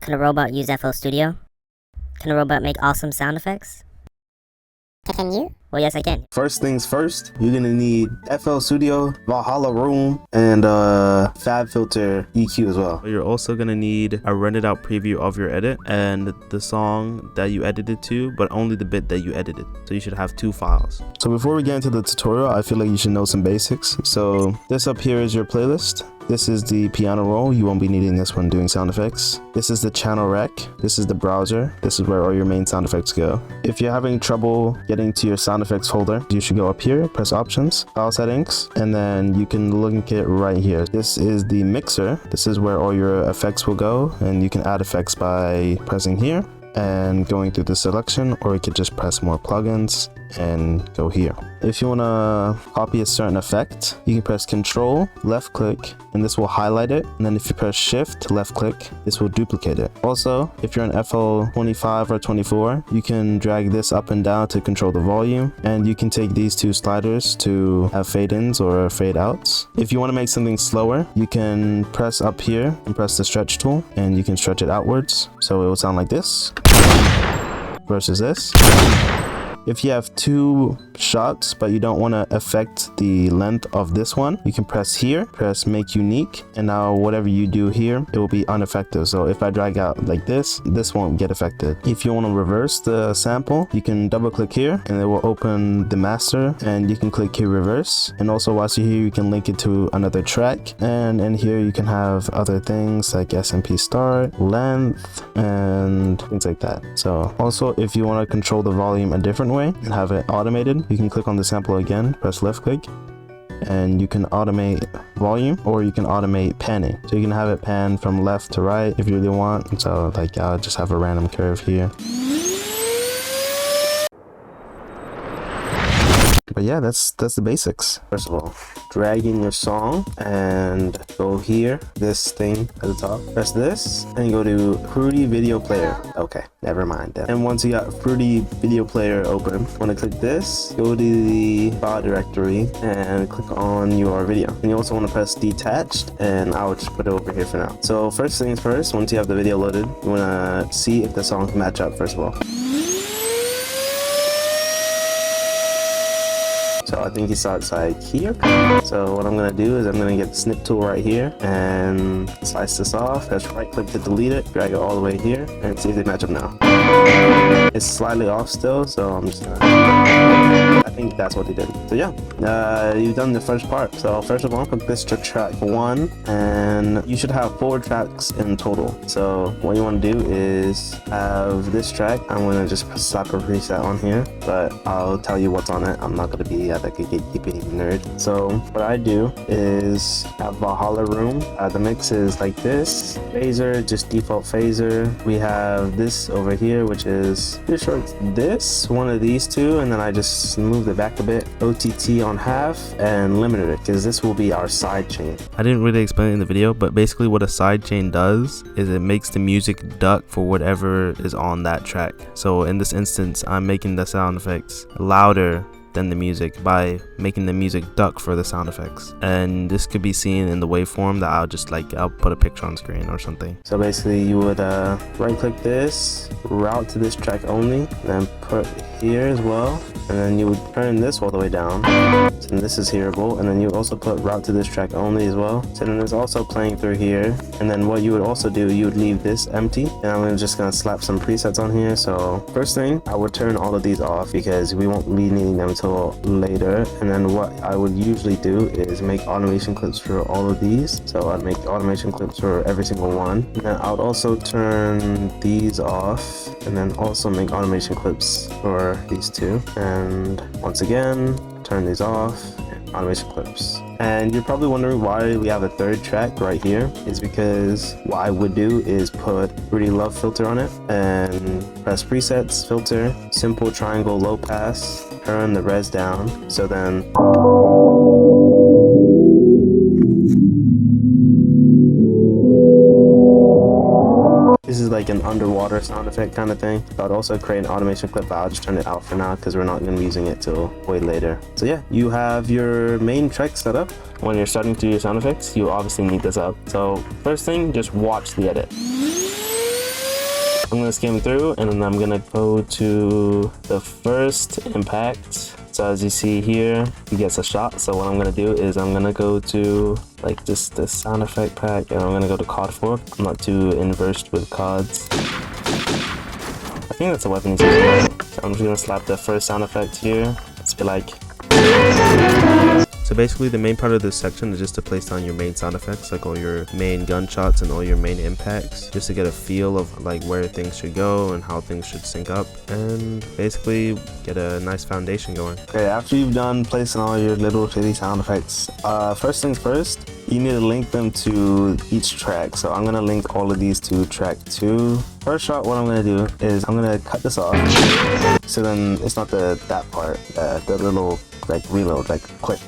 Can a robot use FL Studio? Can a robot make awesome sound effects? Can you? Well, yes, I can. First things first, you're gonna need FL Studio, Valhalla Room, and Fab Filter EQ as well. You're also gonna need a rendered out preview of your edit and the song that you edited to, but only the bit that you edited. So you should have 2 files. So before we get into the tutorial, I feel like you should know some basics. So this up here is your playlist. This is the piano roll. You won't be needing this when doing sound effects. This is the channel rec. This is the browser. This is where all your main sound effects go. If you're having trouble getting to your sound effects folder, you should go up here, press options, file settings, and then you can link it right here. This is the mixer. This is where all your effects will go, and you can add effects by pressing here and going through the selection, or you could just press more plugins and go here. If you want to copy a certain effect, you can press Control, left click, and this will highlight it. And then if you press Shift, left click, this will duplicate it. Also, if you're in FL 25 or 24, you can drag this up and down to control the volume. And you can take these 2 sliders to have fade ins or fade outs. If you want to make something slower, you can press up here and press the stretch tool, and you can stretch it outwards. So it will sound like this versus this. If you have 2 shots but you don't want to affect the length of this one, you can press here, press make unique, and now whatever you do here, it will be unaffected. So if I drag out like this won't get affected. If you want to reverse the sample, you can double click here and it will open the master, and you can click here reverse. And also whilst you're here, you can link it to another track, and in here you can have other things like SMP start, length, and things like that. So also if you want to control the volume a different way and have it automated, you can click on the sample again, press left click, and you can automate volume, or you can automate panning. So you can have it pan from left to right if you really want. So like I'll just have a random curve here. But yeah, that's the basics. First of all, dragging your song and go here, this thing at the top, press this and go to Fruity Video Player. Okay, never mind that. And once you got Fruity Video Player open, want to click this, go to the file directory and click on your video. And you also want to press detached, and I will just put it over here for now. So first things first, once you have the video loaded, you want to see if the songs match up first of all. So I think he starts like here. So what I'm gonna do is I'm gonna get the snip tool right here and slice this off. Press right click to delete it, drag it all the way here, and see if they match up now. It's slightly off still, so I'm just gonna, I think that's what he did. So yeah, you've done the first part. So first of all, click this to track 1, and you should have 4 tracks in total. So what you want to do is have this track. I'm gonna just slap a preset on here, but I'll tell you what's on it. I'm not gonna be like a gatekeeping nerd. So what I do is have Valhalla Room. The mix is like this. Phaser, just default phaser. We have this over here, which is pretty sure it's this, one of these 2, and then I just moved it back a bit. OTT on half and limited it, because this will be our side chain. I didn't really explain it in the video, but basically what a side chain does is it makes the music duck for whatever is on that track. So in this instance, I'm making the sound effects louder than the music by making the music duck for the sound effects. And this could be seen in the waveform that I'll put a picture on screen or something. So basically you would right click this, route to this track only, then put here as well, and then you would turn this all the way down, and this is hearable, and then you also put route to this track only as well. So then it's also playing through here, and then what you would also do, you would leave this empty, and I'm just gonna slap some presets on here. So first thing, I would turn all of these off because we won't be needing them until later. And then what I would usually do is make automation clips for all of these. So I'd make automation clips for every single one, and then I would also turn these off, and then also make automation clips for these 2, and once again turn these off, automation clips. And you're probably wondering why we have a 3rd track right here. Is because what I would do is put Fruity Love filter on it and press presets, filter, simple triangle low pass, turn the res down. So then this is like an underwater sound effect kind of thing. So I'd also create an automation clip, but I'll just turn it out for now because we're not going to be using it till way later. So yeah, you have your main track set up. When you're starting to do your sound effects, you obviously need this up. So first thing, just watch the edit. I'm gonna skim through and then I'm gonna go to the first impact. So as you see here, he gets a shot. So what I'm gonna do is I'm gonna go to like just the sound effect pack, and I'm gonna go to quad 4. I'm not too versed with quads. I think that's a weapon he's using, right? So I'm just gonna slap the first sound effect here. Let's be like. So basically the main part of this section is just to place down your main sound effects, like all your main gunshots and all your main impacts, just to get a feel of like where things should go and how things should sync up, and basically get a nice foundation going. Okay, after you've done placing all your little shitty sound effects, first things first, you need to link them to each track. So I'm gonna link all of these to track 2. First shot, what I'm gonna do is I'm gonna cut this off, so then it's not that part, the little like reload, like click.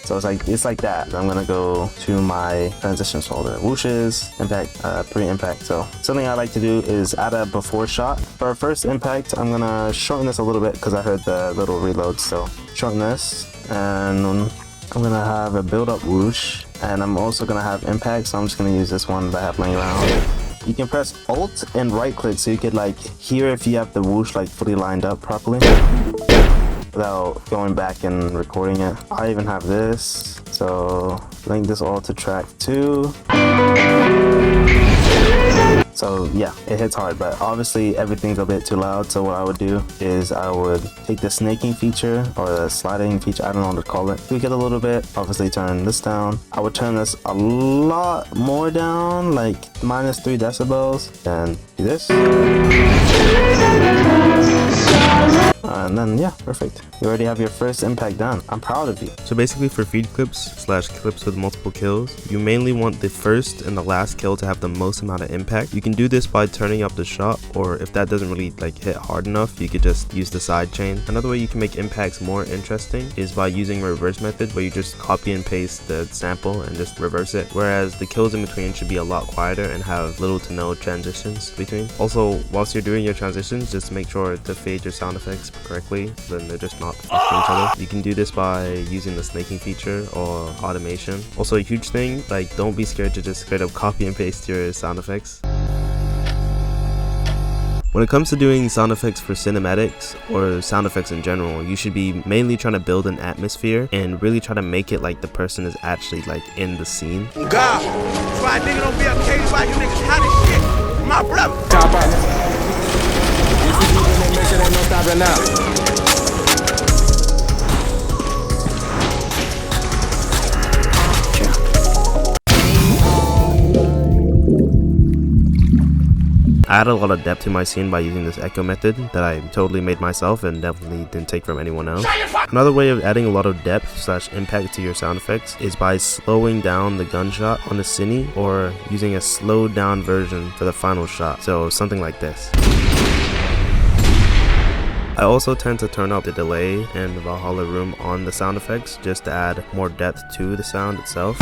So it's like that. I'm gonna go to my transitions folder, whooshes, impact, pre-impact. So something I like to do is add a before shot. For our first impact, I'm gonna shorten this a little bit because I heard the little reload. So shorten this, and I'm gonna have a build up whoosh, and I'm also gonna have impact. So I'm just gonna use this one that I have laying around. You can press Alt and right click so you could like hear if you have the whoosh like fully lined up properly, without going back and recording it. I even have this, so link this all to track 2. So yeah, it hits hard, but obviously everything's a bit too loud. So what I would do is I would take the snaking feature or the sliding feature, I don't know what to call it, tweak it a little bit, obviously turn this down. I would turn this a lot more down, like -3 decibels, and do this. And then yeah, perfect. You already have your first impact done. I'm proud of you. So basically for feed clips / clips with multiple kills, you mainly want the first and the last kill to have the most amount of impact. You can do this by turning up the shot, or if that doesn't really like hit hard enough, you could just use the side chain. Another way you can make impacts more interesting is by using reverse method, where you just copy and paste the sample and just reverse it, whereas the kills in between should be a lot quieter and have little to no transitions between. Also, whilst you're doing your transitions, just make sure to fade your sound effects correctly, so then they're just not fucking each other. You can do this by using the snaking feature or automation. Also a huge thing, like don't be scared to just straight up copy and paste your sound effects. When it comes to doing sound effects for cinematics or sound effects in general, you should be mainly trying to build an atmosphere and really try to make it like the person is actually like in the scene. God, try nigga don't be updated by you niggas hot as shit. My brother. Top out. Make sure there's no stopping now. I added a lot of depth to my scene by using this echo method that I totally made myself and definitely didn't take from anyone else. Another way of adding a lot of depth / impact to your sound effects is by slowing down the gunshot on the cine, or using a slowed down version for the final shot. So something like this. I also tend to turn up the delay and the Valhalla room on the sound effects just to add more depth to the sound itself.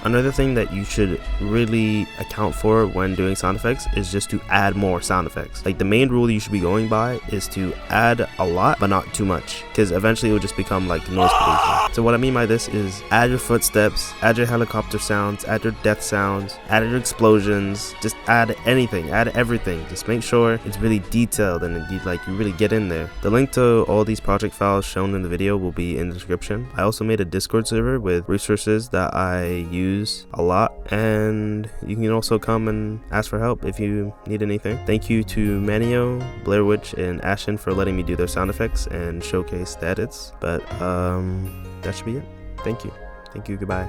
Another thing that you should really account for when doing sound effects is just to add more sound effects. Like the main rule you should be going by is to add a lot but not too much, because eventually it will just become like noise pollution. So what I mean by this is add your footsteps, add your helicopter sounds, add your death sounds, add your explosions, just add anything, add everything. Just make sure it's really detailed and you really get in there. The link to all these project files shown in the video will be in the description. I also made a Discord server with resources that I use a lot, and you can also come and ask for help if you need anything. Thank you to Manio, Blair Witch, and Ashen for letting me do their sound effects and showcase the edits. But that should be it. Thank you, goodbye.